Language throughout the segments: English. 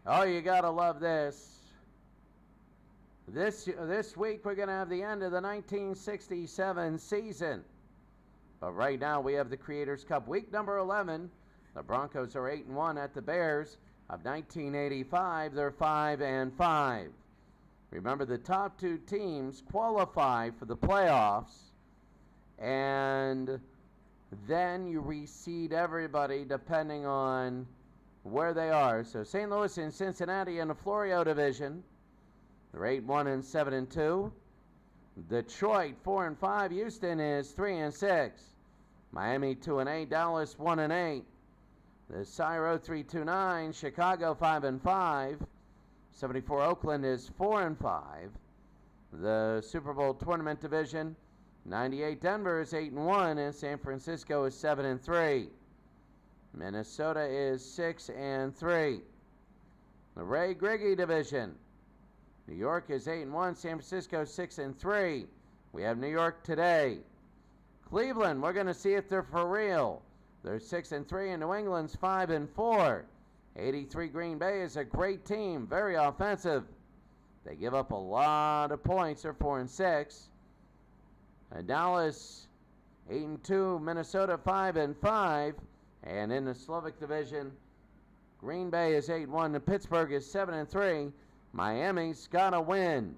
Oh, you gotta love this. This week we're gonna have the end of the 1967 season. But right now we have the Creators Cup week number 11. The Broncos are 8-1 at the Bears of 1985. They're 5-5. Remember, the top two teams qualify for the playoffs, and then you reseed everybody depending on where they are. So St. Louis and Cincinnati in the Florio division, they're 8-1 and 7-2. Detroit 4-5. Houston is 3-6. Miami 2-8. Dallas 1-8. The Cyro 3-2-9. Chicago 5-5. 74 Oakland is 4-5. The Super Bowl tournament division, 98 Denver is 8-1, and San Francisco is 7-3. Minnesota is 6-3. The Ray Griggy division, New York is 8-1, San Francisco 6-3. We have New York today. Cleveland, we're going to see if they're for real. They're 6-3, and New England's 5-4. 83 Green Bay is a great team, very offensive. They give up a lot of points. They're 4-6. Dallas 8-2, Minnesota 5-5, and in the Slovak division, Green Bay is 8-1, and Pittsburgh is 7-3. Miami's got to win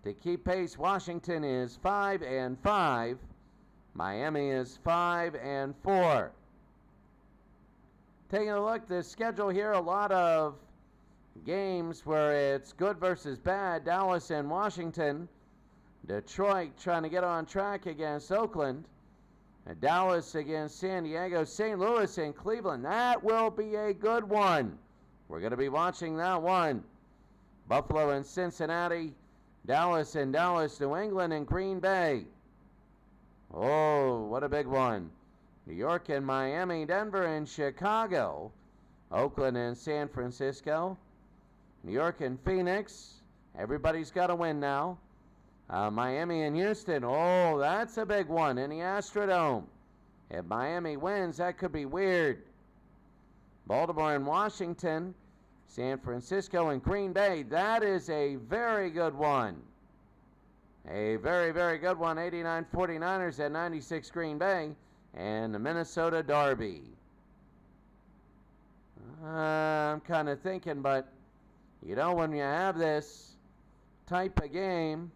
to keep pace. Washington is 5-5. Miami is 5-4. Taking a look at the schedule here, a lot of games where it's good versus bad. Dallas and Washington. Detroit trying to get on track against Oakland. And Dallas against San Diego. St. Louis and Cleveland. That will be a good one. We're going to be watching that one. Buffalo and Cincinnati. Dallas and Dallas. New England and Green Bay. Oh, what a big one. New York and Miami, Denver and Chicago, Oakland and San Francisco, New York and Phoenix. Everybody's got to win now. Miami and Houston. Oh, that's a big one in the Astrodome. If Miami wins, that could be weird. Baltimore and Washington, San Francisco and Green Bay. That is a very good one. A very, very good one. 89 49ers at 96 Green Bay. And the Minnesota Derby. I'm kind of thinking, but you know, when you have this type of game,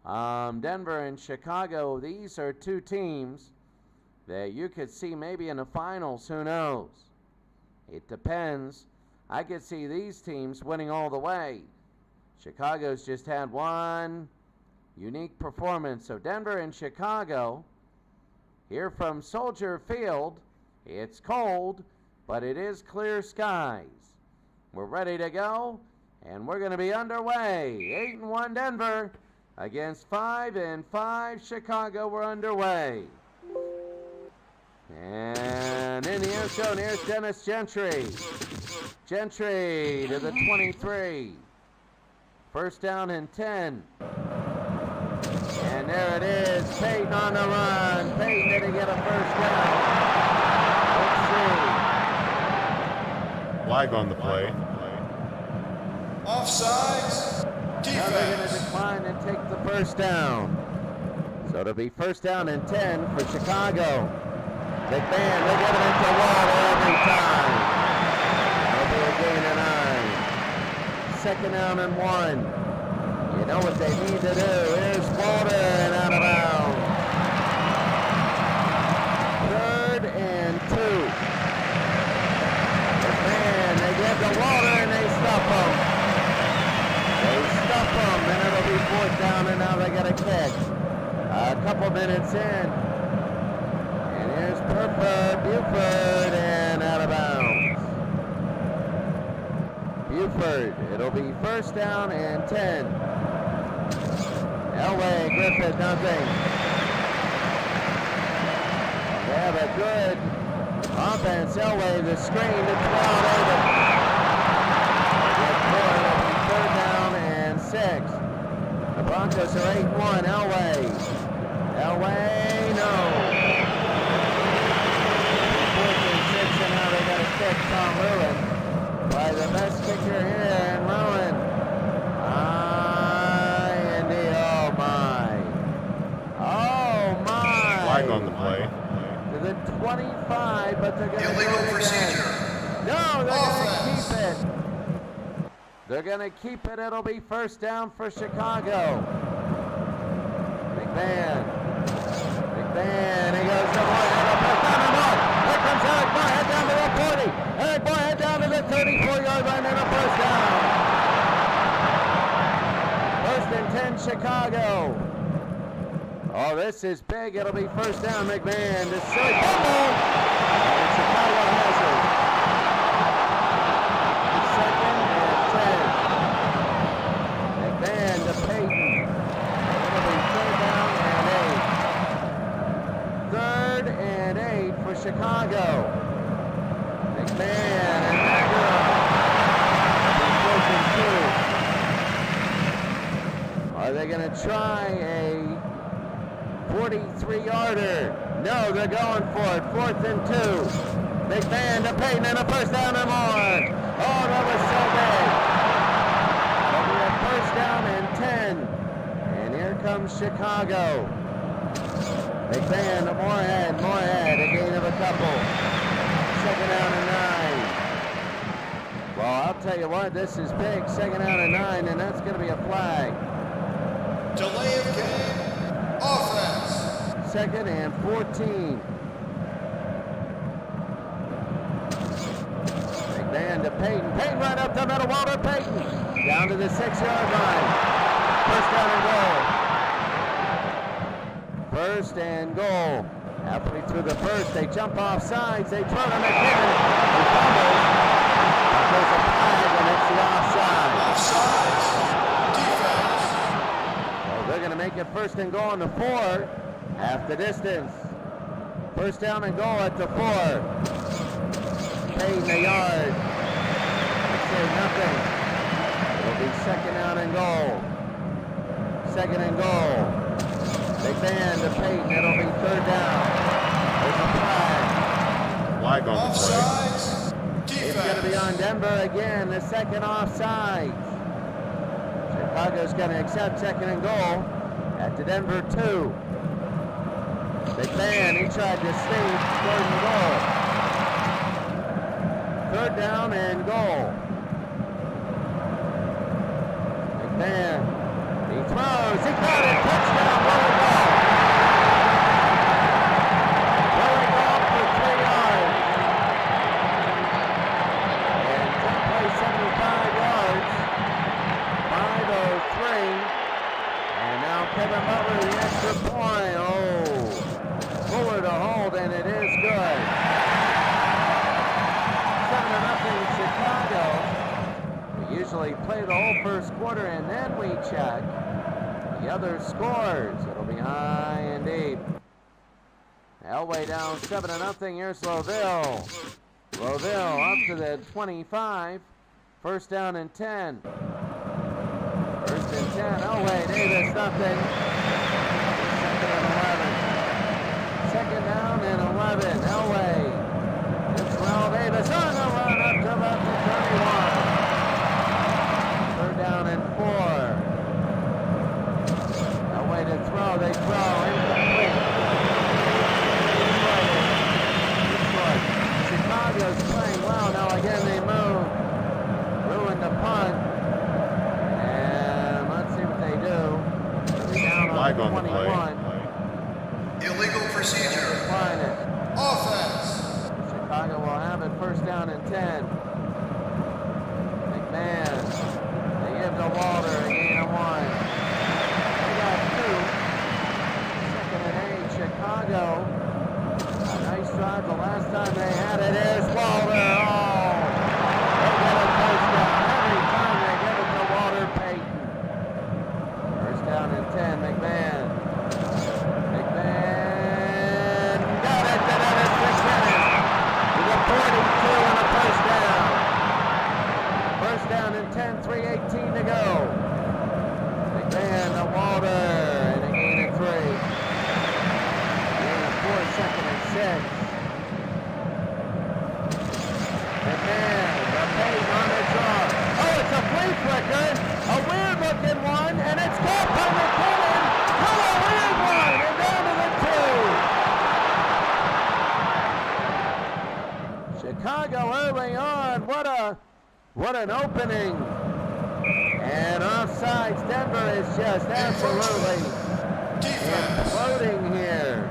Denver and Chicago, these are two teams that you could see maybe in the finals. Who knows? It depends. I could see these teams winning all the way. Chicago's just had one unique performance. So Denver and Chicago, here from Soldier Field, it's cold, but it is clear skies. We're ready to go, and we're going to be underway. 8-1 Denver against 5-5 Chicago. We're underway. And in the end zone, here's Dennis Gentry. Gentry to the 23. First down and 10. And there it is, Peyton on the run. Peyton didn't get a first down. Let's see. Flag on the play. Offsides. Defense. Now they're going to decline and take the first down. So it'll be first down and 10 for Chicago. Big man, they're giving it to Water every time. That'll be a gain of 9. Second down and 1. You know what they need to do. Here's Walter and out of bounds. Third and 2. Man, they get to Walter and they stop him. They stop him, and it'll be fourth down, and now they got a kick. A couple minutes in. And here's Buford, and out of bounds. Buford, it'll be first down and 10. Elway, Griffith, nothing. They have a good offense. Elway, the screen, the 12 over. It'll be third down and 6. The Broncos are 8-1. Elway, no. Fourth and 6, and now they got a kick. Flag on the play. To the 25, but they're going to Illegal do it procedure. again. No, they're going to Offense. keep it. They're going to keep it. It'll be first down for Chicago. McMahon. He goes to Moorhead. First down and more. Here comes Eric Moorhead down to the 40. Eric Moorhead down to the 34-yard line and a first down. First and 10, Chicago. Oh, this is big. It'll be first down. McMahon to silly fumble. And Chicago has it. Second and 10. McMahon to Peyton. It'll be third down and 8. Third and 8 for Chicago. McMahon and Magura. Are they going to try a 43-yarder? No, they're going for it. 4th and 2. McMahon to Peyton and a first down or more. Oh, that was so big. It'll be a first down and 10. And here comes Chicago. McMahon to Moorhead. A gain of a couple. Second down and 9. Well, I'll tell you what, this is big. Second down and 9, and that's going to be a flag. Delay of game. Offense. Second and 14. McMahon to Peyton. Peyton right up the middle. Walter Peyton. Down to the 6-yard line. First down and goal. First and goal. Halfway through the first, they jump off sides. They throw to McMahon. He fumbles. There's a flag, and it's the offside. Offsides. Defense. Well, they're going to make it first and goal on the 4. Half the distance. First down and goal at the 4. Peyton a yard. They say nothing. It'll be second down and goal. Second and goal. McMahon to Peyton. It'll be third down. There's a flag. Flag on the play. Offsides. It's going to be on Denver again. The second offside. Chicago's going to accept second and goal at the Denver 2. McMahon, he tried to sneak. Third and goal. Third down and goal. McMahon, he throws. He got it. Touchdown. Willie Goff. Willie Goff for 3 yards. And Jump play 75 yards. 5:03. And now Kevin Butler, the extra point. Oh. Fuller to hold, and it is good. 7-0 Chicago. We usually play the whole first quarter, and then we check the other scores. It'll be high and deep. Elway down 7-0. Here's Loville. Loville up to the 25. First down and 10. First and 10. Elway, Davis, nothing. Second and 11. Second down and 11. Elway. It's Terrell Davis on the run up to about the 31. Third down and 4. Elway to throw. They throw. Incomplete. Chicago's playing well. Now again they move. Ruined the punt. And let's see what they do. They're down Flag on the 21. Illegal procedure. Find it. Offense. Chicago will have it first down and 10. McMahon. They give to Walter a gain of 1. They got 2. Second and 8. Chicago. A nice drive the last time they had it is Walter. Oh! They get a first down. Every time they give it to Walter Payton. First down and 10. McMahon. Got it to Dennis McKinnon. With a 42 and a first down. First down and 10, 3:18 to go. McMahon to Walter, and a gain of 3. Gain of 4 What an opening. And offsides, Denver is just absolutely imploding here.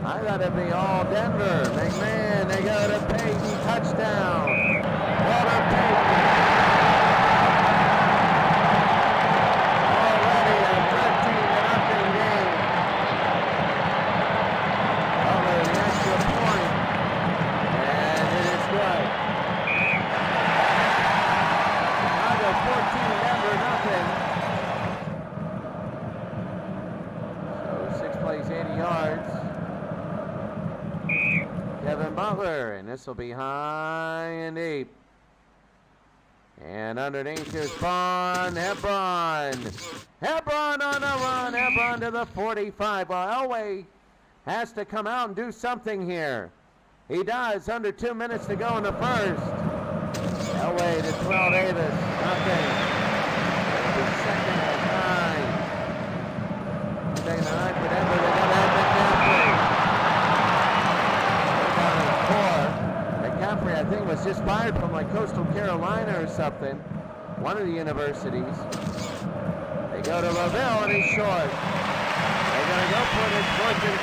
I thought it'd be all Denver. McMahon, they go to Payton, touchdown. Walter Payton. Already a 13-0 game. Over the extra point. And it is good. Chicago 14, Denver nothing. So 6 plays, 80 yards. Kevin Butler, and this will be high and deep. And underneath is Hebron. Hebron on the run. Hebron to the 45. Well, Elway has to come out and do something here. He does. Under 2 minutes to go in the first. Elway to Terrell Davis. Nothing. The second and 9. Second and 9 for Denver. They got to have McCaffrey, I think, was just fired from like Coastal Carolina or something. One of the universities. They go to LaVille and he's short. They're going to go for it. It's 4th and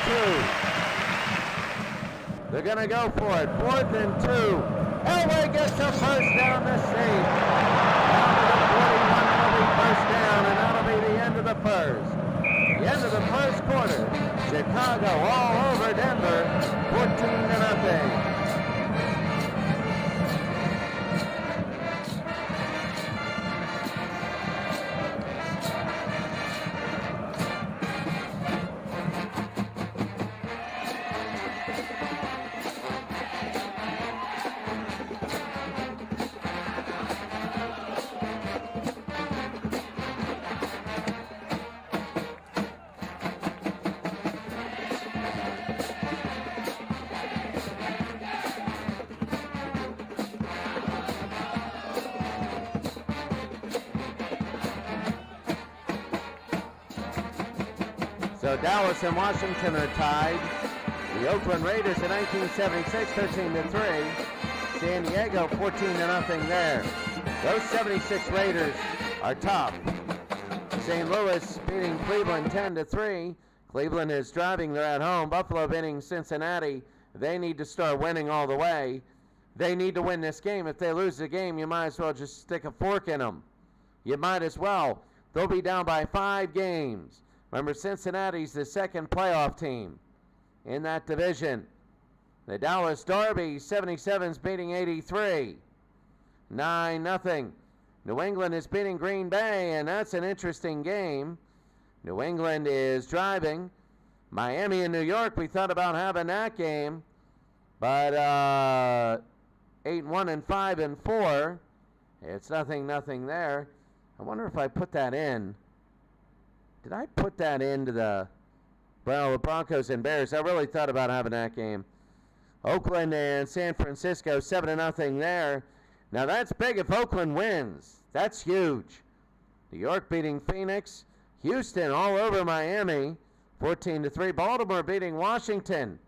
2. They're going to go for it. 4th and 2. Elway gets a first down the seam. Down to the 41. That'll be first down, and that'll be the end of the first. The end of the first quarter. Chicago all over Denver. 14-0. So Dallas and Washington are tied. The Oakland Raiders in 1976, 13-3. San Diego, 14-0 there. Those 76 Raiders are top. St. Louis beating Cleveland 10-3. Cleveland is driving. They're at home. Buffalo beating Cincinnati. They need to start winning all the way. They need to win this game. If they lose the game, you might as well just stick a fork in them. You might as well. They'll be down by 5 games. Remember, Cincinnati's the second playoff team in that division. The Dallas Derby, 77's beating 83. 9-0. New England is beating Green Bay, and that's an interesting game. New England is driving. Miami and New York, we thought about having that game. But 8-1 and 5-4. It's nothing there. I wonder if I put that in. Did I put that into the Broncos and Bears? I really thought about having that game. Oakland and San Francisco, 7-0 there. Now that's big if Oakland wins. That's huge. New York beating Phoenix. Houston all over Miami, 14-3. Baltimore beating Washington.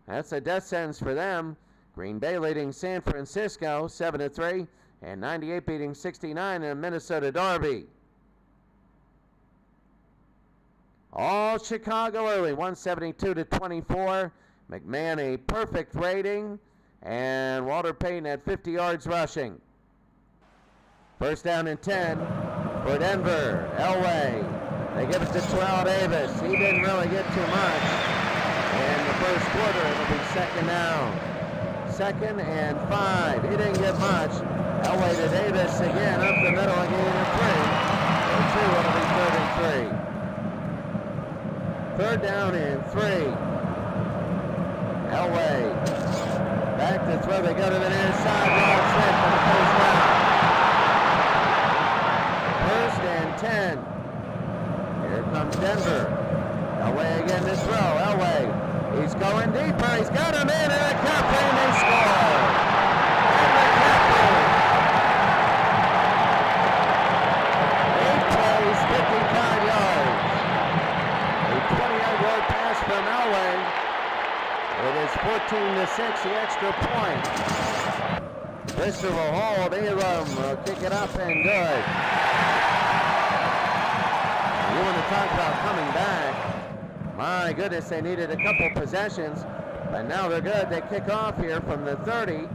That's a death sentence for them. Green Bay leading San Francisco, 7-3. And 98 beating 69 in a Minnesota Derby. All Chicago early, 172-24. McMahon a perfect rating, and Walter Payton at 50 yards rushing. First down and 10 for Denver. Elway. They give it to Terrell Davis. He didn't really get too much. In the first quarter, it'll be second down. 2nd and 5. He didn't get much. Elway to Davis again, up the middle, a gain of 3. Or 2, it'll be 3rd and 3. 3rd down and 3. Elway. Back to throw. They go to the near side. Rob Smith for the first down. 1st and 10. Here comes Denver. Elway again to throw. Elway. He's going deeper. He's got him in, and McCaffrey, and they score. And McCaffrey. 8 plays, 55 yards. A 20-yard pass from Elway. It is 14-6, the extra point. Brister will hold. Elam will kick it up and good. You want to talk about coming back. My goodness, they needed a couple possessions, but now they're good. They kick off here from the 30,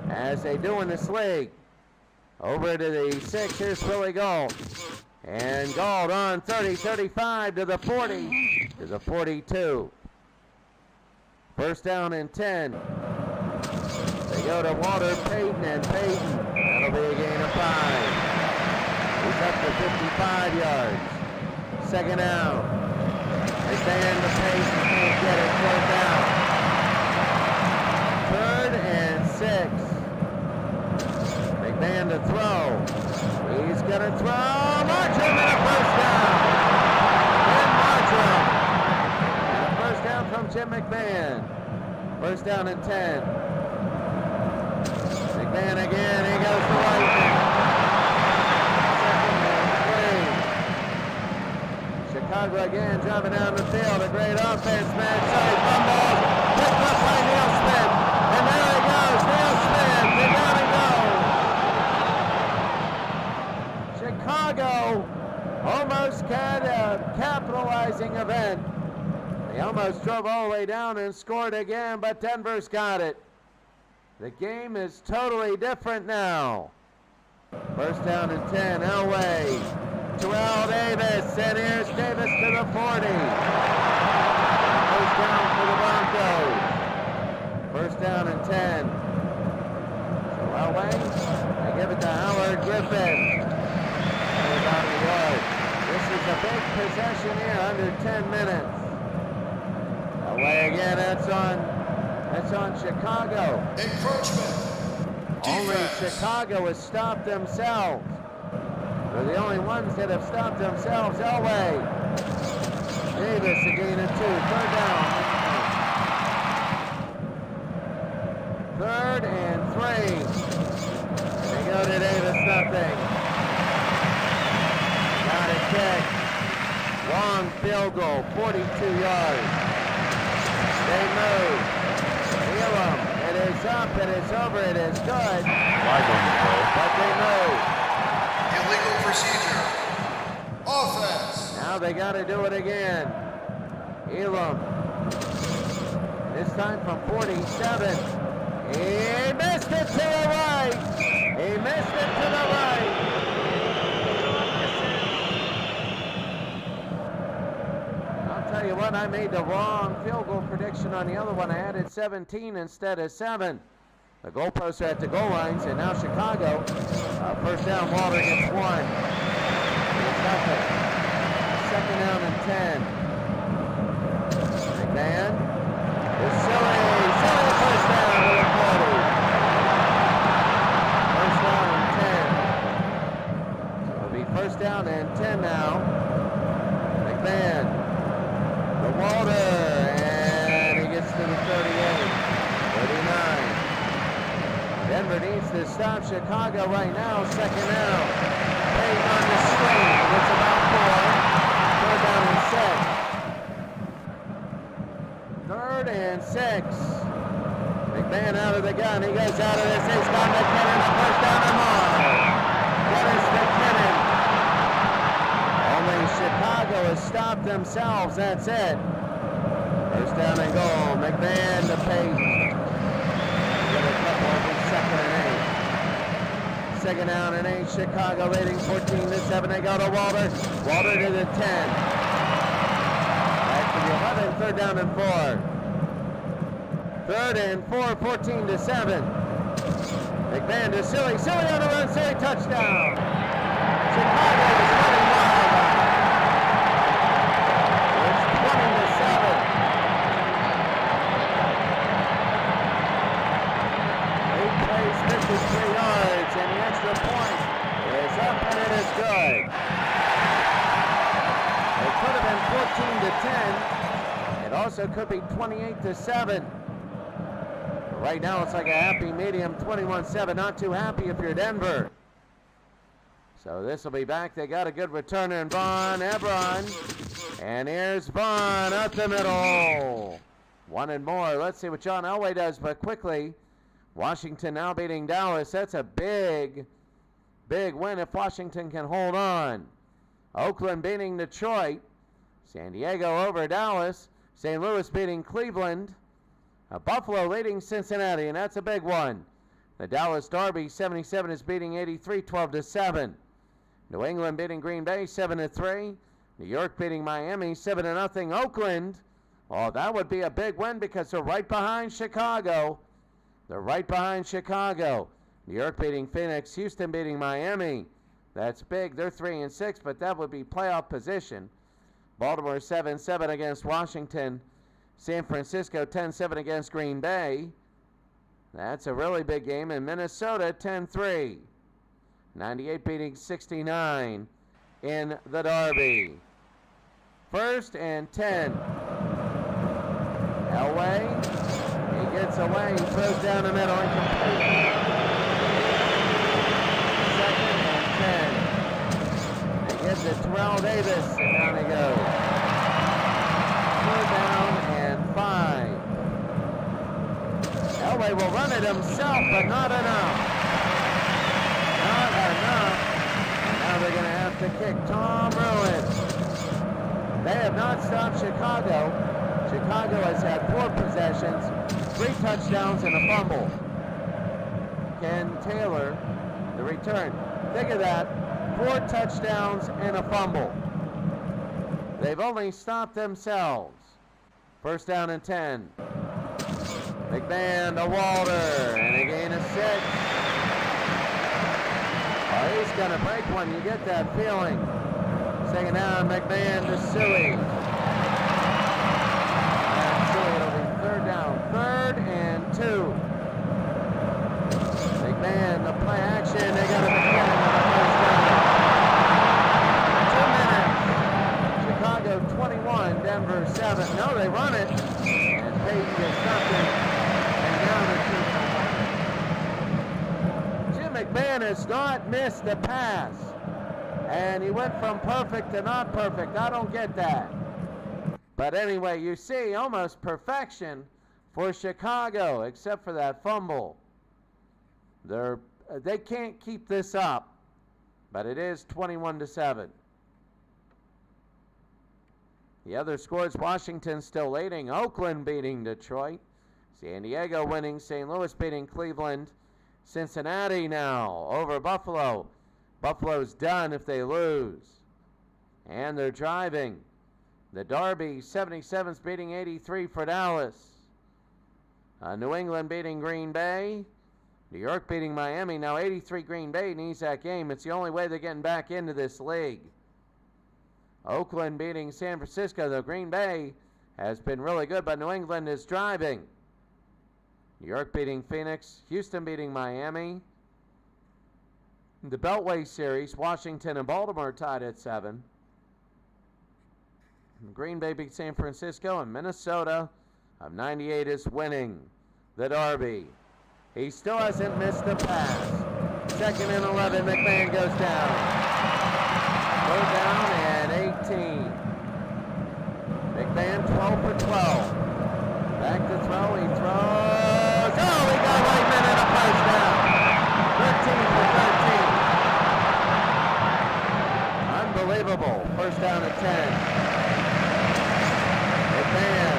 as they do in this league. Over to the 6, here's Willie Gold. And Gold on 30, 35 to the 40, to the 42. First down and 10. They go to Walter Payton, and Payton, that'll be a gain of 5. He's up to 55 yards. Second down. They stand the pace and can't get it. Fourth down. Third and 6. McMahon to throw. He's going to throw. Marcham and a first down. And Marcham. And a first down from Jim McMahon. First down and 10. McMahon again. He goes to Lightning. Chicago again driving down the field. A great offense, man. Sorry, fumbles. Picked up by Neil Smith. And there he goes. Neil Smith. They down and go. Chicago almost had a capitalizing event. They almost drove all the way down and scored again, but Denver's got it. The game is totally different now. First down and 10. Elway. Terrell Davis, and here's Davis to the 40. First down for the Broncos. First down and 10. So Elway, they give it to Howard Griffin. About the yard. This is a big possession here, under 10 minutes. Elway again, that's on Chicago. Encroachment. Only Defense. Chicago has stopped themselves. They're the only ones that have stopped themselves. Elway. Davis a gain of 2. Third down. Third and 3. They go to Davis, nothing. Got a kick. Long field goal, 42 yards. They move. Elam. It is up, it is over, it is good. Flag on the play. But they move. Illegal procedure. Offense. Now they got to do it again. Elam. This time from 47. He missed it to the right. He missed it to the right. I'll tell you what, I made the wrong field goal prediction on the other one. I added 17 instead of 7. The goalposts are at the goal lines, and now Chicago, first down, Walter gets 1. Second down and 10. McMahon is silly first down to the 40. First down and 10. So it'll be first down and 10 now. McMahon to Walter, and he gets to the 38. 39. Denver needs to stop Chicago right now. Second down. Payton on the swing. It's about 4. Third down and 6. Third and 6. McMahon out of the gun. He goes out of this. He's got McKinnon. A first down and more. Dennis McKinnon. Only Chicago has stopped themselves. That's it. First down and goal. McMahon to Payton. Second down and 8. Chicago leading 14-7. They go to Walter. Walter to the 10. Back to the 11. Third down and 4. Third and 4. 14-7. McMahon to Silly. Silly on the run. Silly touchdown. Chicago is running wild. It's 20-7. 8 plays, 53 yards, and the extra point is up, and it is good. It could have been 14-10. It also could be 28-7. Right now, it's like a happy medium, 21-7. Not too happy if you're Denver. So this will be back. They got a good returner in Vaughn Ebron. And here's Vaughn up the middle. 1 and more. Let's see what John Elway does, but quickly, Washington now beating Dallas. That's a big win if Washington can hold on. Oakland beating Detroit. San Diego over Dallas. St. Louis beating Cleveland. Buffalo leading Cincinnati, and that's a big one. The Dallas Derby, 77 is beating 83, 12-7. New England beating Green Bay, 7-3. New York beating Miami, 7-0. Oakland, oh, that would be a big win because they're right behind Chicago. They're right behind Chicago. New York beating Phoenix, Houston beating Miami. That's big. They're 3-6, but that would be playoff position. Baltimore 7-7 against Washington. San Francisco 10-7 against Green Bay. That's a really big game. And Minnesota 10-3. 98 beating 69 in the Derby. 1st and 10. Elway. He gets away. He throws down the middle. Incomplete. 2nd and 10. They give it to Terrell Davis. And down they go. 4 down and 5. Elway will run it himself, but not enough. Not enough. And now they're going to have to kick. Tom Ruin. They have not stopped Chicago. Chicago has had 4 possessions, 3 touchdowns, and a fumble. Ken Taylor, the return. Think of that. 4 touchdowns and a fumble. They've only stopped themselves. 1st down and 10. McMahon to Walter, and a gain of 6. Oh, he's going to break one. You get that feeling. 2nd down, McMahon to Suey. And Suey, it'll be 3rd down. 3rd and 2. McMahon, the play action. They got a McMahon on the 1st down. 2 minutes. Chicago 21, Denver 7. No, they run it. And Peyton gets nothing. Jim McMahon has not missed a pass. And he went from perfect to not perfect. I don't get that. But anyway, you see almost perfection for Chicago, except for that fumble. They can't keep this up. But it is 21-7. The other scores, Washington still leading. Oakland beating Detroit. San Diego winning. St. Louis beating Cleveland. Cincinnati now over Buffalo. Buffalo's done if they lose. And they're driving. The Derby, 77's beating 83 for Dallas. New England beating Green Bay. New York beating Miami. Now 83 Green Bay needs that game. It's the only way they're getting back into this league. Oakland beating San Francisco. Though Green Bay has been really good, but New England is driving. New York beating Phoenix. Houston beating Miami. The Beltway Series, Washington and Baltimore tied at 7. Green Bay beat San Francisco, and Minnesota of 98 is winning the Derby. He still hasn't missed a pass. 2nd and 11, McMahon goes down. 3rd down and 18. McMahon 12 for 12. Back to throw, he throws. Oh, he got Whiteman and a first down. 13 for 13. Unbelievable. 1st down and 10. McMahon.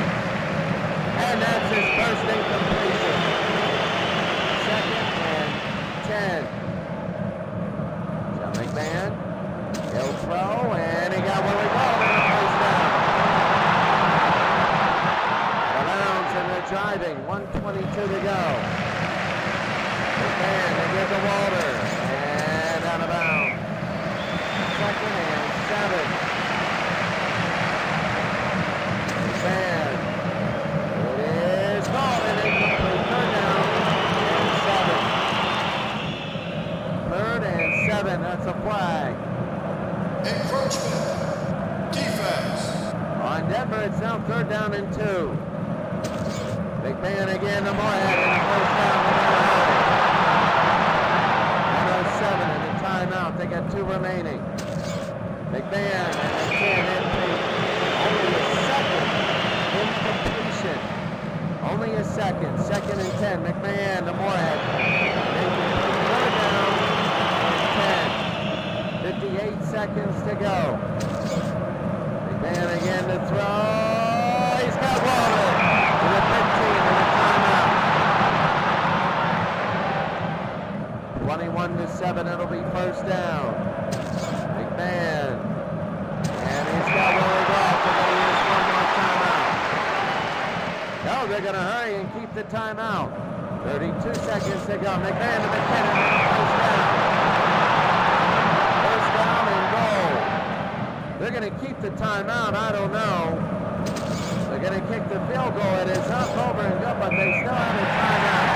And that's his first incompletion. 2nd and 10. So McMahon, he'll throw, and he got Willie Ball and a first down. Out of bounds, and they're driving. 1:22 to go. McMahon, they give to Walter, and out of bounds. 2nd and 7. McMahon. It is called an incomplete. 3rd down and 7. 3rd and 7. That's a flag. Encroachment. Defense. On Denver, it's now 3rd down and 2. McMahon again to Moorhead in the 1st down. 1:07 and a timeout. They got 2 remaining. McMahon and they can't impede. Only a 2nd incompletion. Only a 2nd. 2nd and 10. McMahon to Moorhead. go. McMahon again to throw. He's got Walter to the 15 and a timeout. 21-7, it'll be first down. McMahon. And he's got Willie Golf. They're going to use one more timeout. No, they're going to hurry and keep the timeout. 32 seconds to go. McMahon to McKinnon. First down. First down and goal. They're going to keep the timeout. I don't know. They're going to kick the field goal. It is up, over, and good, but they still have a timeout.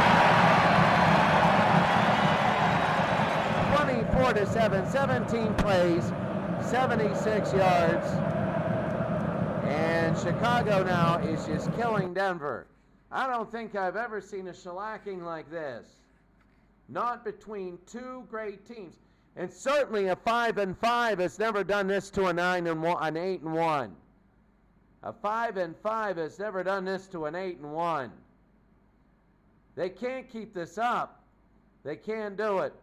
24-7, 17 plays, 76 yards. And Chicago now is just killing Denver. I don't think I've ever seen a shellacking like this. Not between two great teams. And certainly a 5-5 has never done this to a 9-1, an 8-1. A 5-5 has never done this to an 8-1. They can't keep this up. They can't do it.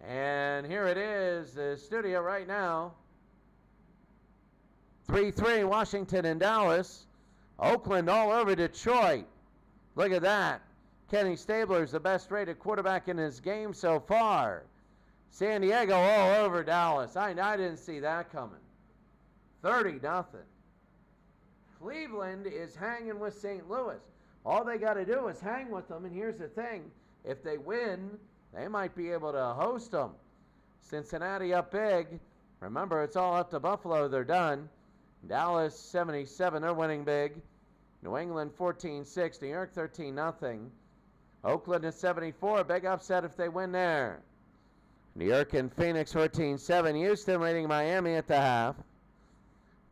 And here it is, the studio right now. 3-3, Washington and Dallas. Oakland all over Detroit. Look at that. Kenny Stabler's the best rated quarterback in his game so far. San Diego all over Dallas. I didn't see that coming. 30-0. Cleveland is hanging with St. Louis. All they got to do is hang with them, and here's the thing. If they win, they might be able to host them. Cincinnati up big. Remember, it's all up to Buffalo. They're done. Dallas 77, they're winning big. New England 14-6, New York 13-0. Oakland is 74, big upset if they win there. New York and Phoenix 14-7. Houston leading Miami at the half,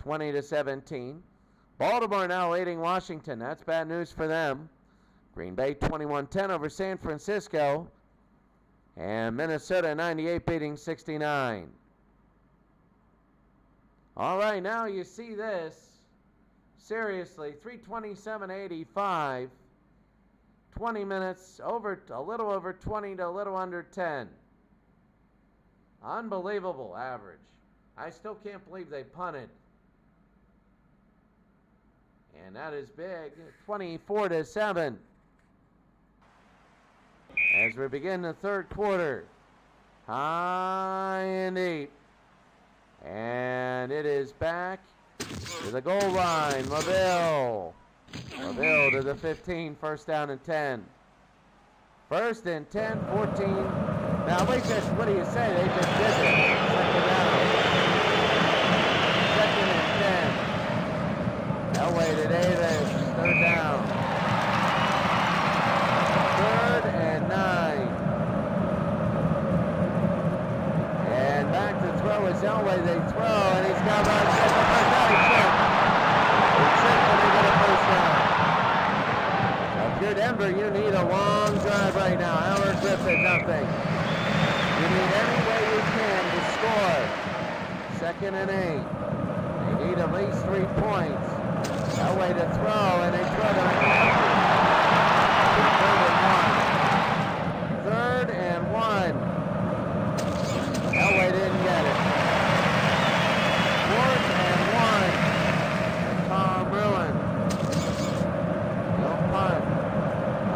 20-17. Baltimore now leading Washington. That's bad news for them. Green Bay 21-10 over San Francisco. And Minnesota 98 beating 69. All right, now you see this. Seriously, 327.85. 20 minutes, over a little over 20 to a little under 10. Unbelievable average. I still can't believe they punted. And that is big, 24-7. As we begin the third quarter, high and deep. And it is back to the goal line. LaVille to the 15, first down and 10. First and 10, 14. Now we just, what do you say? They just did it. Second down. Second and 10. Elway to Davis, third down. Third and 9. And back to throw is Elway. They throw, and he's got about a second. If you're Denver, you need a long drive right now. Howard Griffin, nothing. You need any way you can to score. Second and 8. They need at least 3 points. Elway to throw, and they throw to Third and 1. Elway didn't get it. Fourth and 1. Tom Bruin. No punt.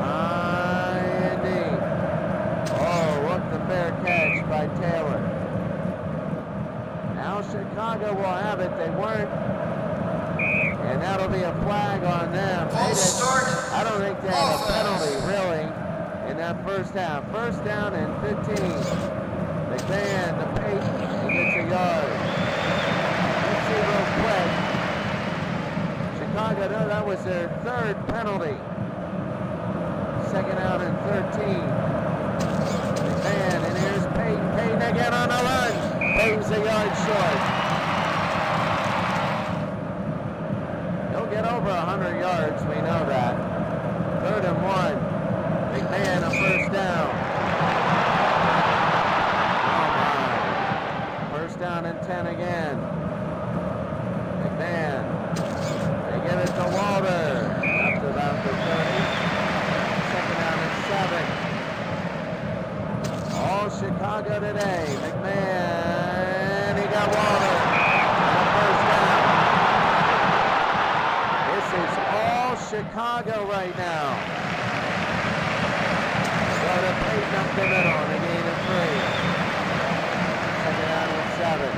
High and deep. Oh, what the fair catch by Taylor. Now Chicago will have it. They weren't. And that'll be a flag on them. I don't think they have a penalty, really, in that first half. First down and 15. McMahon to Payton. He gets a yard. Let's see real quick. Chicago, no, that was their third penalty. Second out and 13. McMahon, and here's Payton. Payton again on the run. Payton's a yard short. He'll get over 100 yards, we know that. Third and 1. McMahon a first down. Oh my. First down and 10 again. McMahon. They give it to Walter. Up to about the 30. Second down and 7. today. McMahon, he got Waller. And a first down. This is all Chicago right now. Go to Peyton up the middle and a gain of 3. Second down and 7.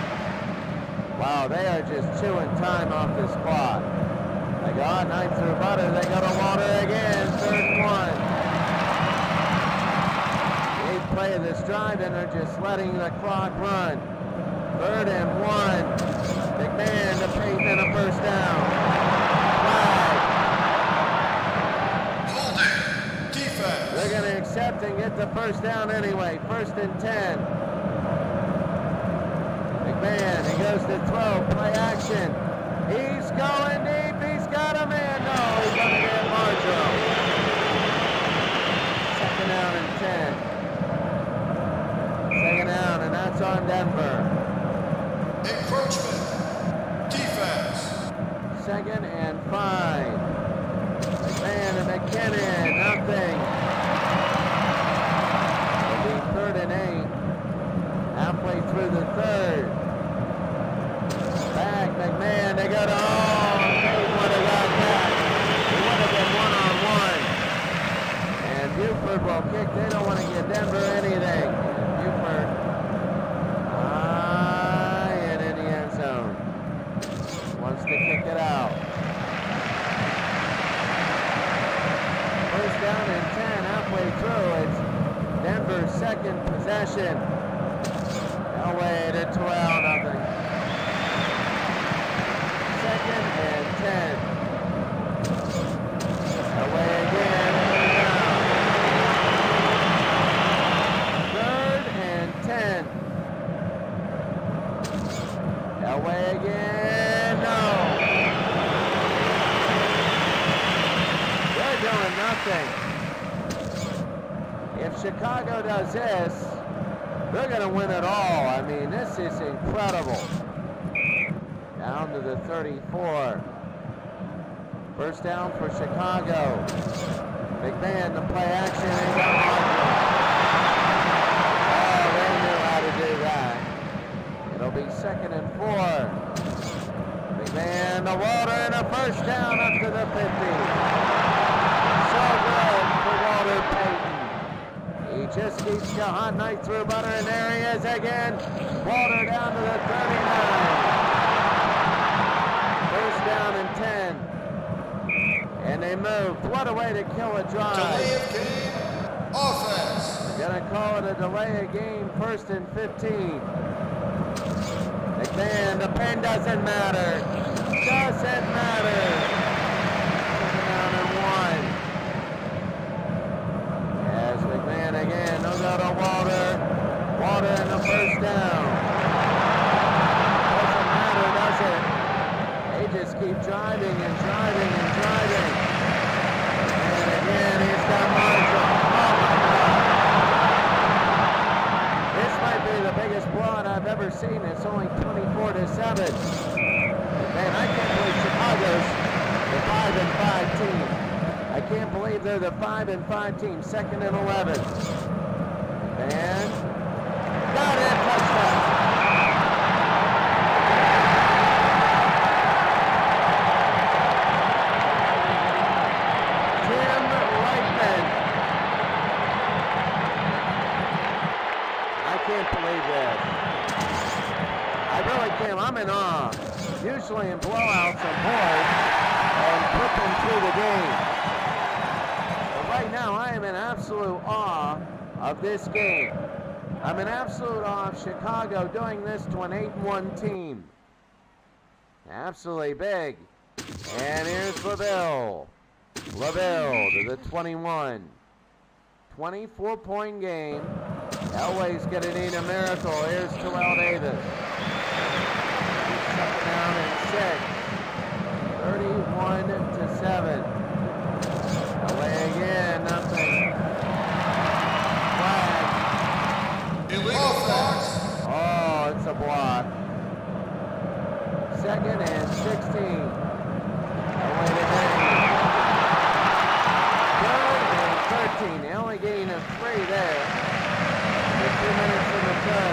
Wow, they are just chewing time off this clock. They go on 9 through butter. They go to Water again. 3rd and 1. The 8th play of this drive, and they're just letting the clock run. 3rd and 1. McMahon to Peyton and a first down. Flag. Holding. Defense. They're going to accept and get the first down anyway. 1st and 10. McMahon, he goes to throw. Play action. He's going deep. He's got a man. No, he's going to get Marshall. 2nd down and 10. 2nd down, and that's on Denver. Encroachment. Defense. 2nd and 5. McMahon and McKinnon, nothing. It'll be 3rd and 8. Halfway through the 3rd. Back, McMahon, they go to they would have got that. It would have been 1-on-1. And Buford will kick. They don't want to give Denver anything. And Buford and in the end zone. Wants to kick it out. 1st down and 10 halfway through. It's Denver's 2nd possession. Elway to Terrell, nothing. 2nd and 10. Away again. 3rd and 10. Away again. No. They're doing nothing. If Chicago does this, they're going to win it all. I mean, this is incredible. Down to the 34. 1st down for Chicago. McMahon, the play action, and got Marshall. Oh, they knew how to do that. It'll be 2nd and 4. McMahon, the Water, and a first down up to the 50. So good for Walter Payton. He just keeps the hot night through butter, and there he is again. Walter down to the 39. 1st down and 10. And they moved. What a way to kill a drive. Delay of game. Offense. Gonna call it a delay of game. 1st and 15. McMahon, the pen doesn't matter. Doesn't matter. 2nd down and 1. As McMahon again. They'll go to Walter. Walter and the 1st down. Doesn't matter, does it? They just keep driving and driving and driving. And again, he's got Marshall. Oh my God. This might be the biggest blowout I've ever seen. It's only 24-7. Man, I can't believe Chicago's the 5 and 5 team. I can't believe they're the 5 and 5 team. 2nd and 11. And got it, touchdown. I'm in awe. Usually in blowouts, I'm bored and flipping through the game. But right now, I am in absolute awe of this game. I'm in absolute awe of Chicago doing this to an 8-1 team. Absolutely big. And here's LaVille. LaVille to the 21. 24-point game. Elway's going to need a miracle. Here's Terrell Davis. Second down and 6. 31-7. Away again, nothing. Flag. Illegal flag. Oh, it's a block. 2nd and 16. Away to Dave. 3rd and 13. The only gain of 3 there. 2 minutes in the 3rd.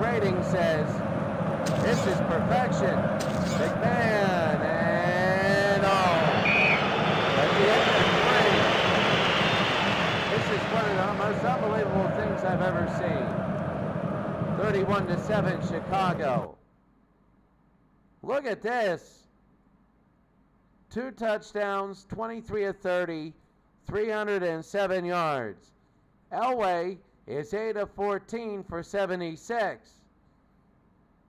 rating says this is perfection. McMahon and at the end of 3. This is one of the most unbelievable things I've ever seen. 31-7 Chicago. Look at this. 2 touchdowns, 23 of 30, 307 yards. Elway is 8 of 14 for 76.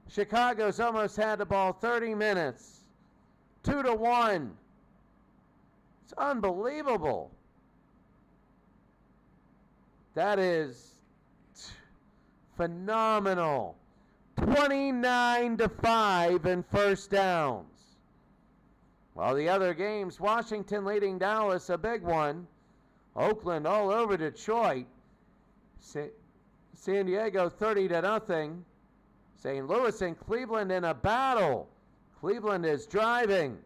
Chicago's almost had the ball 30 minutes. 2-1. It's unbelievable. That is phenomenal. 29-5 in first downs. While the other games, Washington leading Dallas, a big one. Oakland all over Detroit. San Diego 30-0. St. Louis and Cleveland in a battle. Cleveland is driving.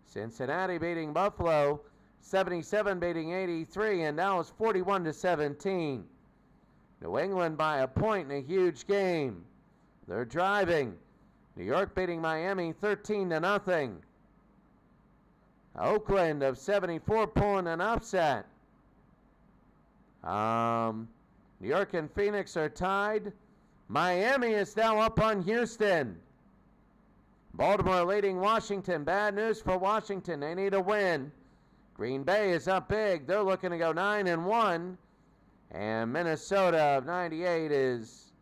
Cincinnati beating Buffalo, 77 beating 83, and Dallas 41-17. New England by a point in a huge game. They're driving. New York beating Miami 13-0. Oakland of 74 pulling an upset. New York and Phoenix are tied. Miami is now up on Houston. Baltimore leading Washington. Bad news for Washington. They need a win. Green Bay is up big. They're looking to go 9-1. And Minnesota of 98 is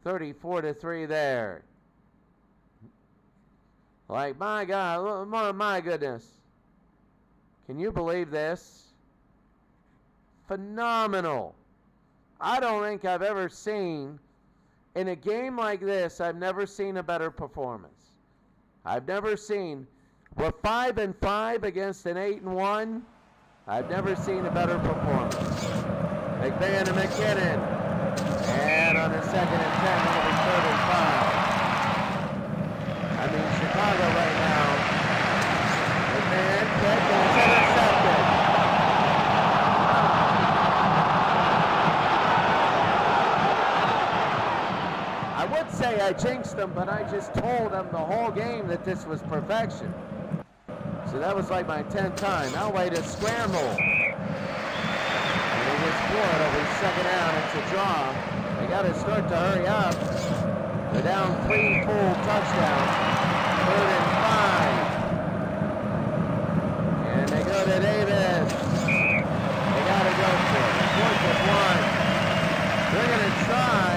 34-3 there. Like, my God, my goodness. Can you believe this? Phenomenal. I don't think I've ever seen, in a game like this, I've never seen a better performance. I've never seen, we're 5-5 against an 8-1. I've never seen a better performance. McMahon and McKinnon. And on the 2nd and 10, it'll be 3rd and 5. I mean, Chicago right now. McMahon catch and it's intercepted. I would say I jinxed them, but I just told them the whole game that this was perfection. So that was like my 10th time. Elway to scramble. It'll be 2nd down. It's a draw. They got to start to hurry up. They're down 3 full touchdowns. 3rd and 5. And they go to Davis. They got to go for it. 4th and 1. They're going to try.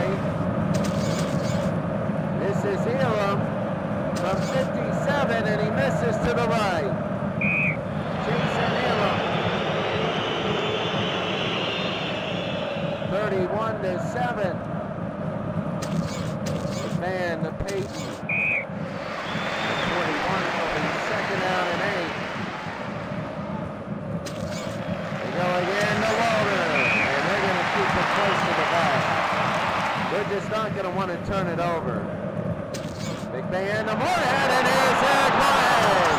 This is Elam from 57, and he misses to the right. Jason Elam. 31-7. McMahon to Peyton. 41 will be 2nd down and 8. They go again to Walter, and they're going to keep it close to the back. They're just not going to want to turn it over. McMahon to Moorhead, and here's Eric Moorhead.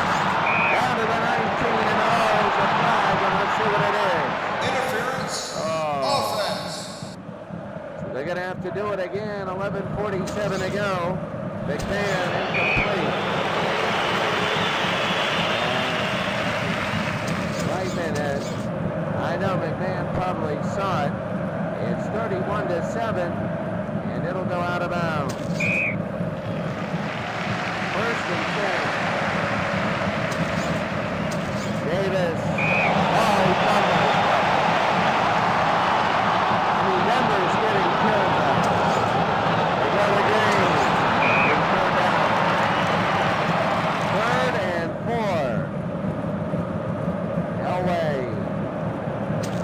Down to the 19, and there's a flag, and let's see what it is. Interference. Offense. They're going to have to do it again. 11:47 to go. McMahon incomplete. Lightman has, I know McMahon probably saw it. It's 31-7, and it'll go out of bounds. 1st and 10. Davis. Oh, he fumbled. Denver's getting killed now. They go again. It's 3rd down. 3rd and 4.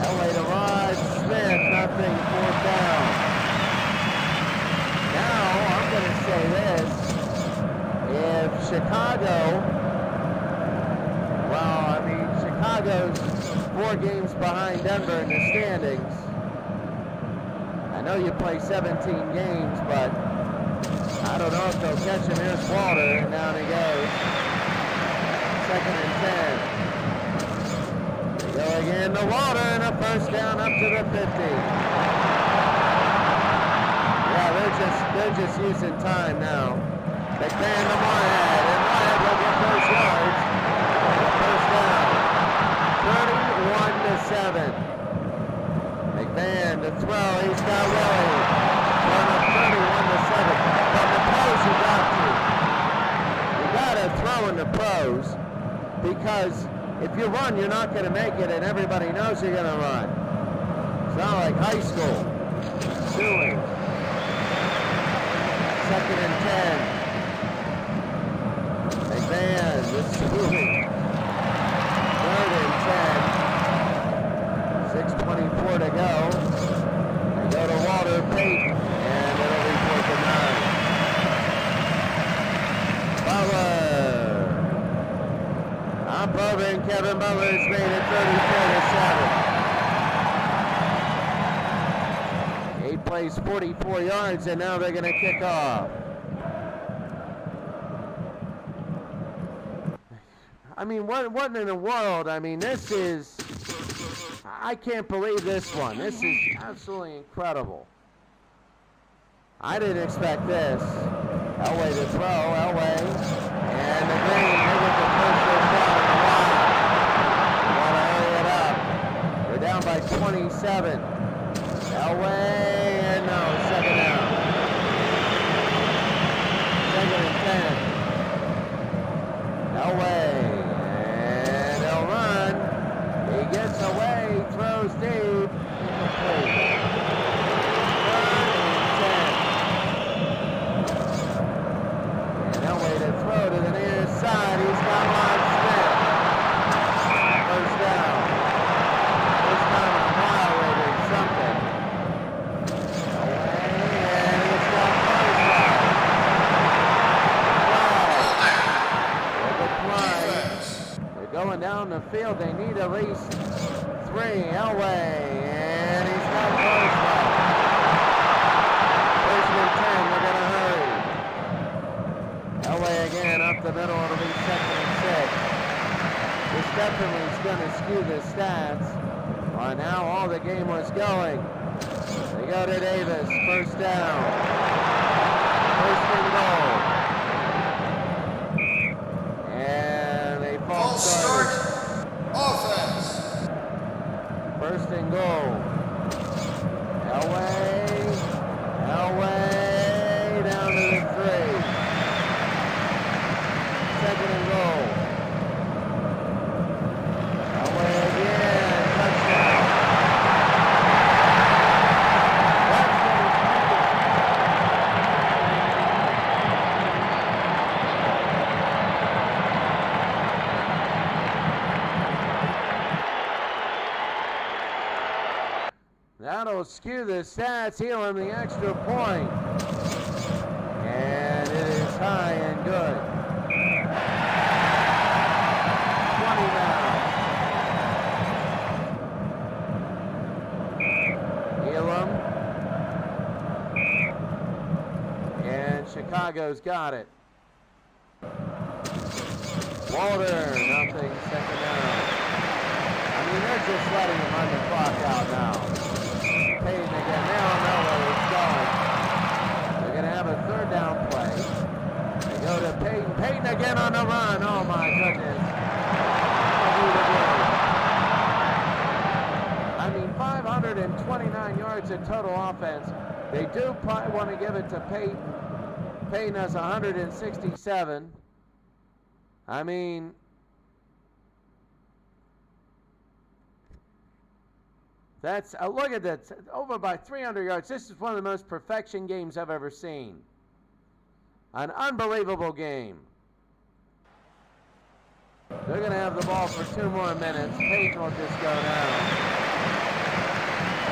Elway to Rod Smith. Nothing. 4th down. Now, I'm going to say this. If Chicago, Chicago's 4 games behind Denver in the standings. I know you play 17 games, but I don't know if they'll catch him. Here's Walter, and down he goes. 2nd and 10. They go again to Walter, and a 1st down up to the 50. Yeah, they're they're just using time now. McMahon to Moorhead, and Moorhead will get those yards. First down. 31-7. McMahon to throw. He's got Willie. Run up 31-7. But the pros, you got to throw in the pros, because if you run, you're not going to make it, and everybody knows you're going to run. It's not like high school. Suing. 2nd and 10. McMahon with Suing. 3rd and 10. 6:24 to go. They go to Walter Payton, and it'll be 4th and 9. Butler. Up over, and Kevin Butler's made it 34-7. 8 plays, 44 yards, and now they're going to kick off. I mean, what in the world? I mean, this is... I can't believe this one. This is absolutely incredible. I didn't expect this. Elway to throw, Elway. And the Green, they get the first down. We're down by 27. Elway, and no, 2nd down. 2nd and 10. Elway, and they'll run. He gets away, throws deep. Incomplete. 3rd and 10. And Elway to throw to the near side. He's got Lon Smith. First down. Going down the field, they need at least 3. Elway, and he's got first down. 1st and 10, they're going to hurry. Elway again up the middle, it'll be 2nd and 6. This definitely is going to skew the stats on how all the game was going. They go to Davis, first down. 1st and goal. False start. Offense. 1st and goal. Elway down to the 3. 2nd and goal. Elway again, touchdown. That'll skew the stats, he'll him the extra point. And it is high and good. 20 now. Elam. And Chicago's got it. Walter, nothing, 2nd down. I mean, they're just letting him run the clock out now. Payton again, they don't know where it's going. They're going to have a 3rd down play. They go to Payton. Payton again on the run. Oh my goodness. I mean, 529 yards in total offense. They do probably want to give it to Payton. Payton has 167. I mean, that's, look at that, over by 300 yards. This is one of the most perfection games I've ever seen. An unbelievable game. They're going to have the ball for 2 more minutes. Payton will just go down.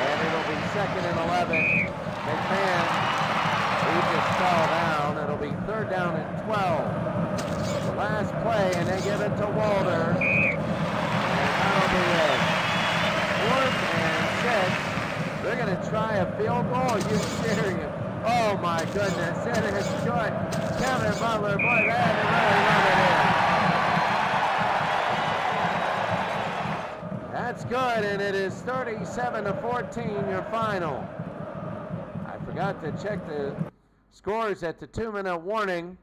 And it'll be 2nd and 11. McMahon, he just fell down. It'll be 3rd down and 12. The last play, and they give it to Walter. And that'll be it. 4th and 6. They're going to try a field goal. Are you serious? Oh my goodness, it is good. Kevin Butler, boy, they had to really run it in. That's good, and it is 37-14, your final. I forgot to check the Scores at the 2-minute warning.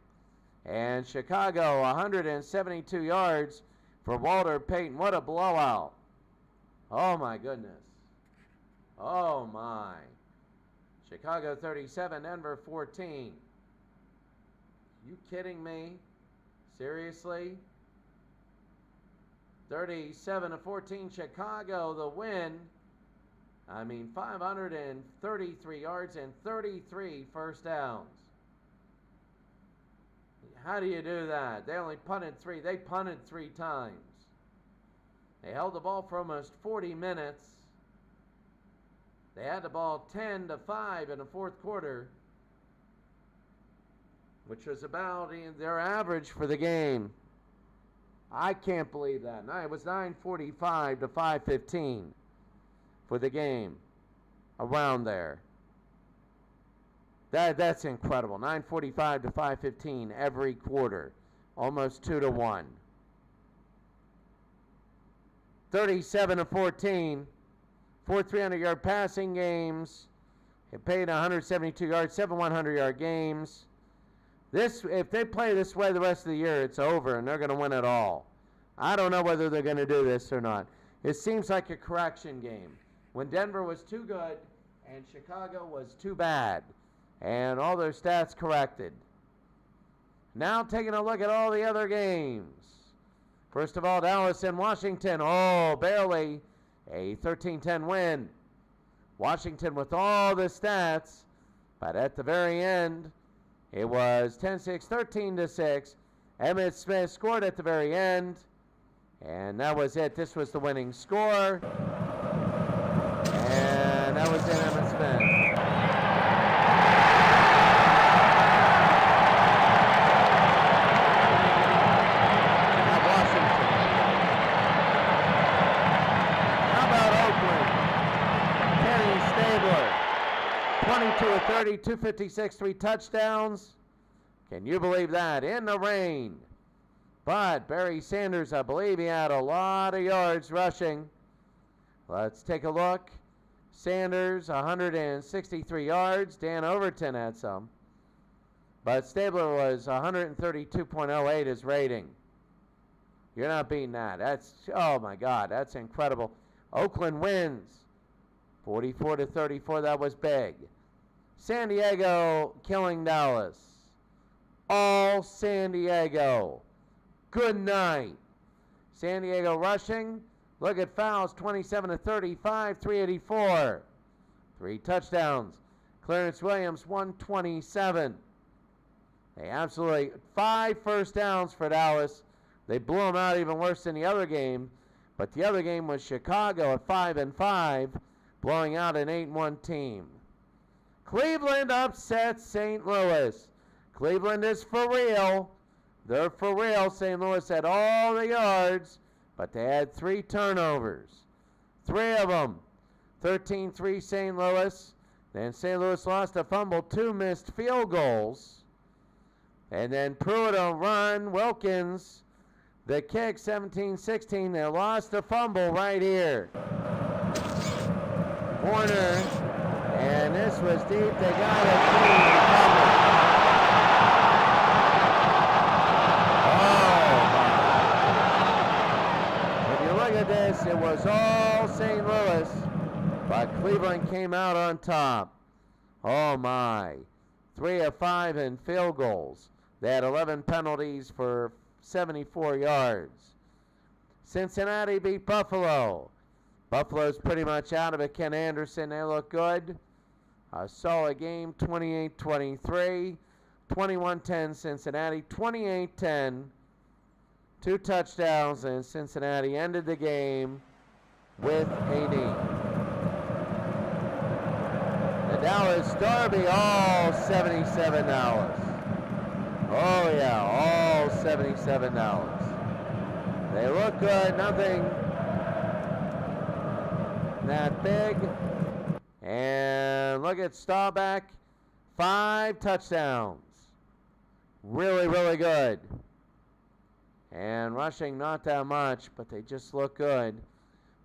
And Chicago 172 yards for Walter Payton. What a blowout. Oh my goodness. Oh my. Chicago 37, Denver 14. You kidding me? Seriously? 37-14, Chicago the win. 533 yards and 33 first downs. How do you do that? They only punted 3. They punted 3 times. They held the ball for almost 40 minutes. They had the ball 10-5 in the fourth quarter, which was about their average for the game. I can't believe that. It was 9:45 to 5:15 for the game, around there. That's incredible. 9:45 to 5:15 every quarter, almost 2-1. 37-14, 4 300-yard passing games. It paid 172 yards, 7 100-yard games. If they play this way the rest of the year, it's over, and they're going to win it all. I don't know whether they're going to do this or not. It seems like a correction game. When Denver was too good and Chicago was too bad, and all their stats corrected. Now taking a look at all the other games. First of all, Dallas and Washington. Oh, barely a 13-10 win. Washington with all the stats, but at the very end, it was 10-6, 13-6. Emmitt Smith scored at the very end, and that was it. This was the winning score, and that was it, Emmitt Smith. Now Washington. How about Oakland? Kenny Stabler, 22 of 30, 256, 3 touchdowns. Can you believe that? In the rain. But Barry Sanders, I believe he had a lot of yards rushing. Let's take a look. Sanders, 163 yards. Dan Overton had some. But Stabler was 132.08 his rating. You're not beating that. Oh my God, that's incredible. Oakland wins 44-34. That was big. San Diego killing Dallas. All San Diego. Good night. San Diego rushing. Look at fouls, 27-35, 384. 3 touchdowns. Clarence Williams, 127. They absolutely 5 first downs for Dallas. They blew them out even worse than the other game. But the other game was Chicago at 5-5, blowing out an 8-1 team. Cleveland upsets St. Louis. Cleveland is for real. They're for real. St. Louis had all the yards, but they had 3 turnovers. 3 of them. 13-3 St. Louis. Then St. Louis lost a fumble, 2 missed field goals. And then Pruitt on run. Wilkins, the kick, 17-16. They lost a fumble right here. Warner, and this was deep. They got a clean fumble. This, it was all St. Louis, but Cleveland came out on top. Oh my. 3 of 5 in field goals. They had 11 penalties for 74 yards. Cincinnati beat Buffalo. Buffalo's pretty much out of it. Ken Anderson, they look good. A solid game, 28-23. 21-10 Cincinnati, 28-10. 2 touchdowns, and Cincinnati ended the game with a knee. The Dallas Derby, all $77. Oh yeah, all $77. They look good, nothing that big. And look at Staubach, 5 touchdowns. Really, really good. And rushing not that much, but they just look good.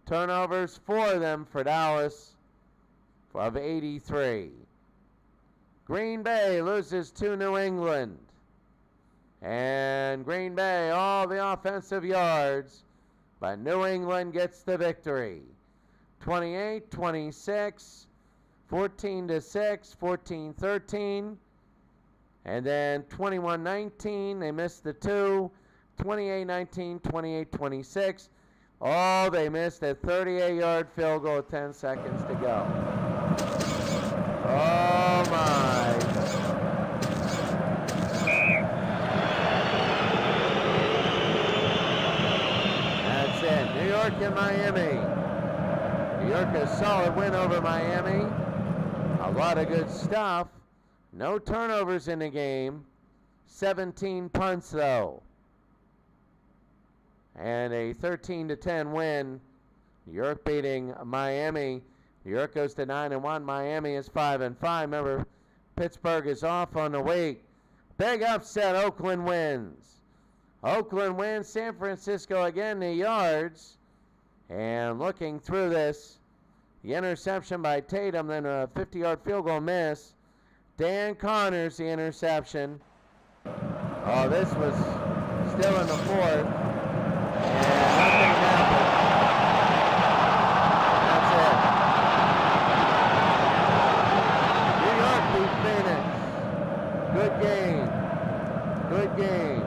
Turnovers, 4 of them for Dallas of 83. Green Bay loses to New England. And Green Bay, all the offensive yards, but New England gets the victory. 28-26, 14-6, 14-13, and then 21-19, they missed the 2, 28-19, 28-26. Oh, they missed a 38-yard field goal with 10 seconds to go. Oh, my. That's it. New York and Miami. New York a solid win over Miami. A lot of good stuff. No turnovers in the game. 17 punts, though. And a 13-10 win. New York beating Miami. New York goes to 9-1. Miami is 5-5. Remember, Pittsburgh is off on the week. Big upset. Oakland wins. Oakland wins. San Francisco again the yards. And looking through this, the interception by Tatum, then a 50-yard field goal miss. Dan Connors, the interception. Oh, this was still in the fourth. And nothing happened. That's it. New York beat Phoenix. Good game. Good game.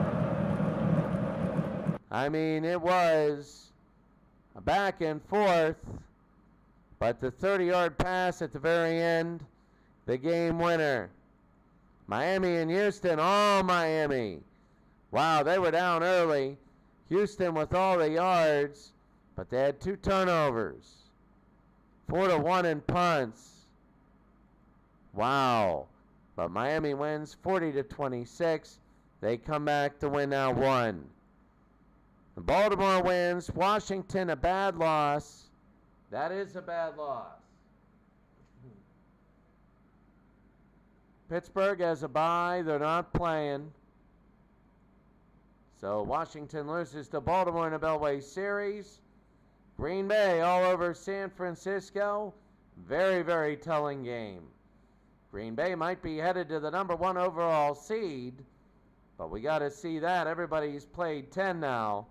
I mean, it was a back and forth, but the 30-yard pass at the very end, the game winner. Miami and Houston, all Miami. Wow, they were down early. Houston with all the yards, but they had 2 turnovers. 4-1 in punts. Wow. But Miami wins 40-26. They come back to win now 1. The Baltimore wins. Washington, a bad loss. That is a bad loss. Pittsburgh has a bye. They're not playing. So Washington loses to Baltimore in the Beltway Series. Green Bay all over San Francisco. Very, very telling game. Green Bay might be headed to the number 1 overall seed, but we got to see that. Everybody's played 10 now.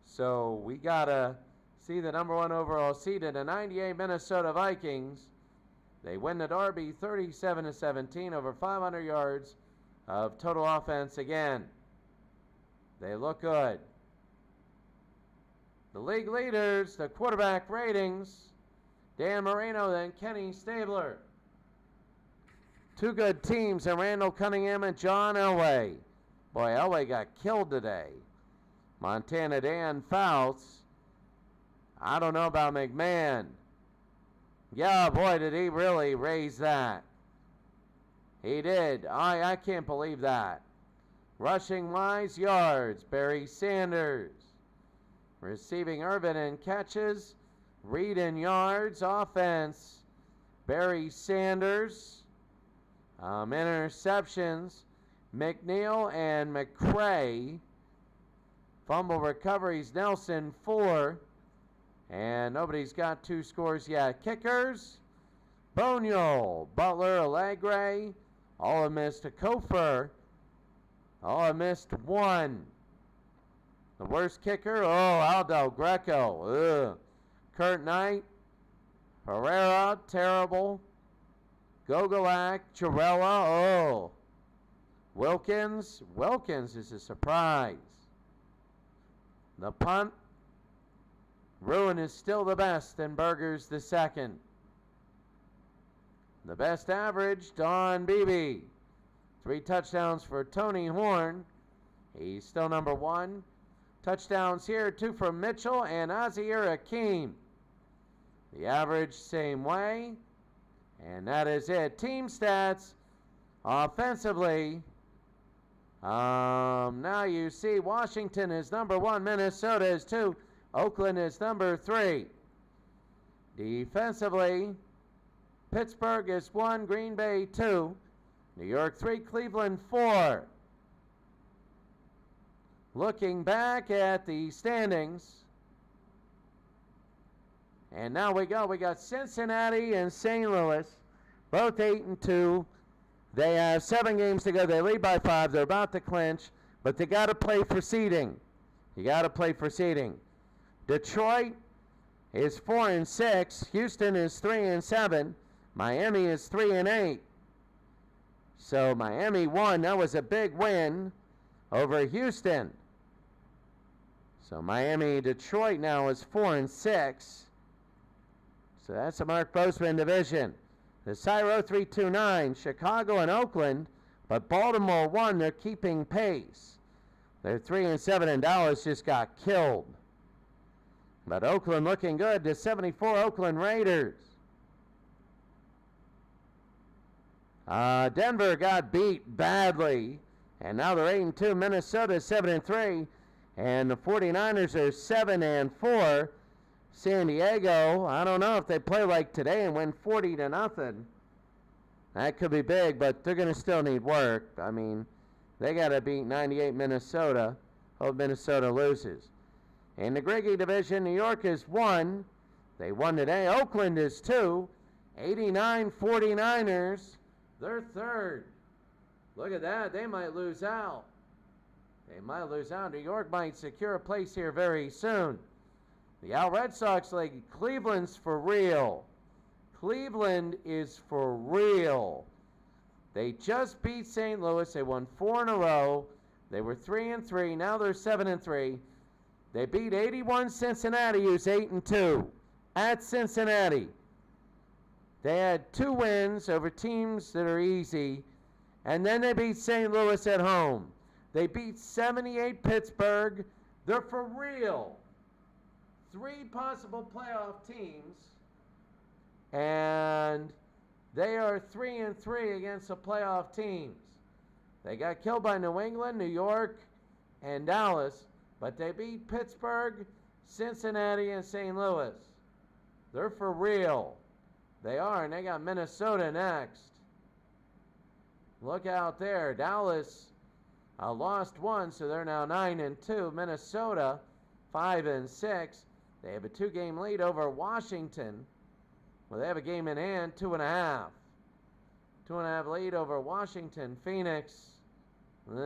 So we got to see the number 1 overall seed in the 98 Minnesota Vikings. They win the Derby 37-17, over 500 yards of total offense again. They look good. The league leaders, the quarterback ratings, Dan Marino, then Kenny Stabler. 2 good teams, and Randall Cunningham and John Elway. Boy, Elway got killed today. Montana Dan Fouts. I don't know about McMahon. Yeah, boy, did he really raise that. He did. I can't believe that. Rushing wise yards, Barry Sanders. Receiving Irvin and catches, Reed in yards, offense, Barry Sanders. Interceptions, McNeil and McCray. Fumble recoveries, Nelson 4. And nobody's got 2 scores yet. Kickers, Boniol, Butler, Allegre. All have missed a Kofer. All have missed 1. The worst kicker, Aldo Greco. Ugh. Kurt Knight, Pereira, terrible. Gogolak, Chirella, Wilkins is a surprise. The punt, Ruin is still the best, and Berger's the second. The best average, Don Beebe. 3 touchdowns for Tony Horn. He's still number 1. Touchdowns here, 2 from Mitchell and Azir Hakim. The average, same way. And that is it. Team stats, offensively. Now you see Washington is number 1, Minnesota is 2, Oakland is number 3. Defensively, Pittsburgh is 1, Green Bay 2, New York 3, Cleveland 4. Looking back at the standings, and now we got Cincinnati and St. Louis, both 8-2. They have 7 games to go. They lead by 5. They're about to clinch, but they got to play for seeding. You got to play for seeding. Detroit is 4-6. Houston is 3-7. Miami is 3-8. So Miami won. That was a big win over Houston. So Miami-Detroit now is 4-6. So that's a Mark Bozeman division. The Cyro 3-2-9, Chicago and Oakland, but Baltimore won. They're keeping pace. They're 3-7, and Dallas just got killed. But Oakland looking good. The 74 Oakland Raiders. Denver got beat badly, and now they're 8-2. Minnesota 7-3, and the 49ers are 7-4. San Diego, I don't know if they play like today and win 40-0. That could be big, but they're going to still need work. I mean, they got to beat 98 Minnesota. Hope Minnesota loses. In the Griggy division, New York is 1. They won today. Oakland is 2. 89 49ers. They're 3rd. Look at that. They might lose out. They might lose out. New York might secure a place here very soon. The Al Red Sox League, Cleveland's for real. Cleveland is for real. They just beat St. Louis. They won 4 in a row. They were 3-3. Now they're 7-3. They beat 81 Cincinnati, who's 8-2 at Cincinnati. They had 2 wins over teams that are easy, and then they beat St. Louis at home. They beat 78 Pittsburgh. They're for real. 3 possible playoff teams, and they are 3-3 against the playoff teams. They got killed by New England, New York, and Dallas, but they beat Pittsburgh, Cincinnati, and St. Louis. They're for real. They are, and they got Minnesota next. Look out there. Dallas lost 1, so they're now 9-2. Minnesota 5-6. They have a 2-game lead over Washington. Well, they have a game in hand, 2.5. 2.5 lead over Washington. Phoenix, in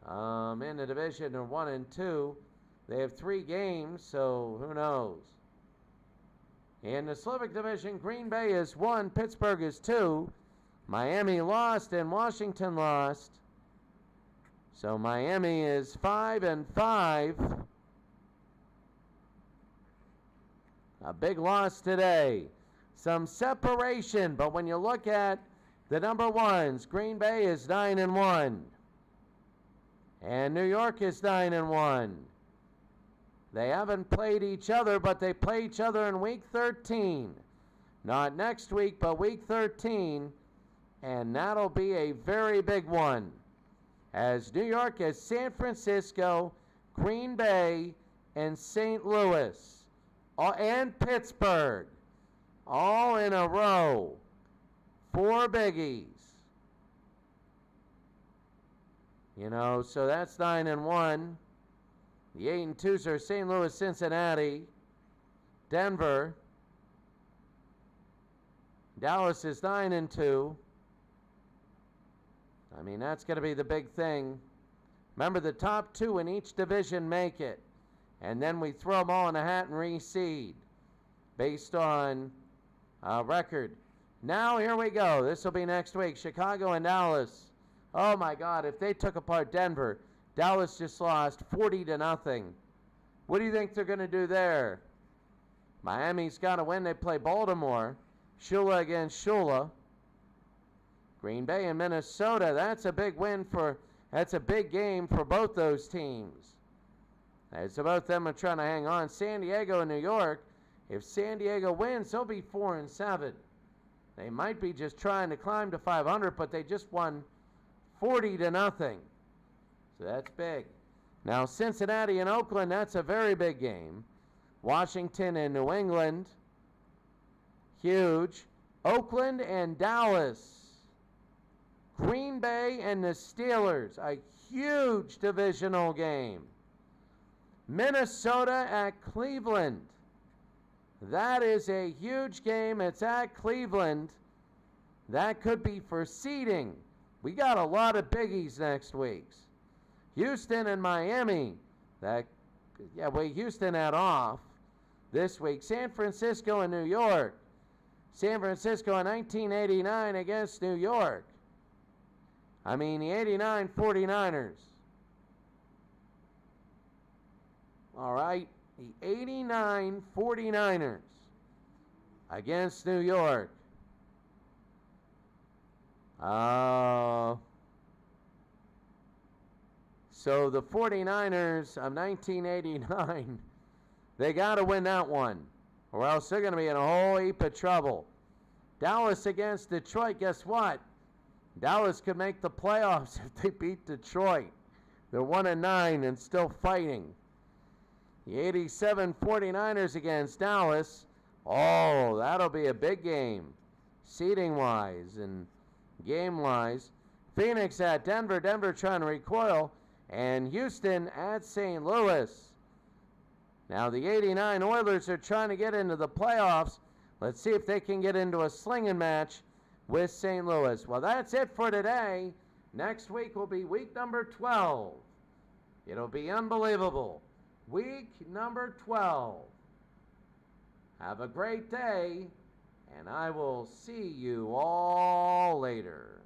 the division are 1-2. They have 3 games, so who knows? In the Slavic division, Green Bay is 1, Pittsburgh is 2. Miami lost and Washington lost. So Miami is 5-5. A big loss today. Some separation, but when you look at the number 1s, Green Bay is 9-1. And New York is 9-1. They haven't played each other, but they play each other in week 13. Not next week, but week 13. And that'll be a very big one. As New York is San Francisco, Green Bay, and St. Louis. And Pittsburgh, all in a row. 4 biggies. You know, so that's 9-1. The 8-2s are St. Louis, Cincinnati, Denver. Dallas is 9-2. I mean, that's going to be the big thing. Remember, the top 2 in each division make it. And then we throw them all in a hat and reseed based on record. Now, here we go. This will be next week. Chicago and Dallas. Oh, my God. If they took apart Denver, Dallas just lost 40-0. What do you think they're going to do there? Miami's got to win. They play Baltimore. Shula against Shula. Green Bay and Minnesota. That's a big win for, that's a big game for both those teams. So both of them are trying to hang on. San Diego and New York. If San Diego wins, they'll be 4-7. They might be just trying to climb to 500, but they just won 40-0. So that's big. Now Cincinnati and Oakland, that's a very big game. Washington and New England, huge. Oakland and Dallas. Green Bay and the Steelers, a huge divisional game. Minnesota at Cleveland. That is a huge game. It's at Cleveland. That could be for seeding. We got a lot of biggies next week. Houston and Miami. Houston had off this week. San Francisco and New York. San Francisco in 1989 against New York. I mean the 89 49ers. All right, the 89 49ers against New York. So the 49ers of 1989, they got to win that one, or else they're going to be in a whole heap of trouble. Dallas against Detroit, guess what? Dallas could make the playoffs if they beat Detroit. They're 1-9 and still fighting. The 87 49ers against Dallas. Oh, that'll be a big game, seeding-wise and game-wise. Phoenix at Denver. Denver trying to recoil. And Houston at St. Louis. Now the 89 Oilers are trying to get into the playoffs. Let's see if they can get into a slinging match with St. Louis. Well, that's it for today. Next week will be week number 12. It'll be unbelievable. Week number 12. Have a great day, and I will see you all later.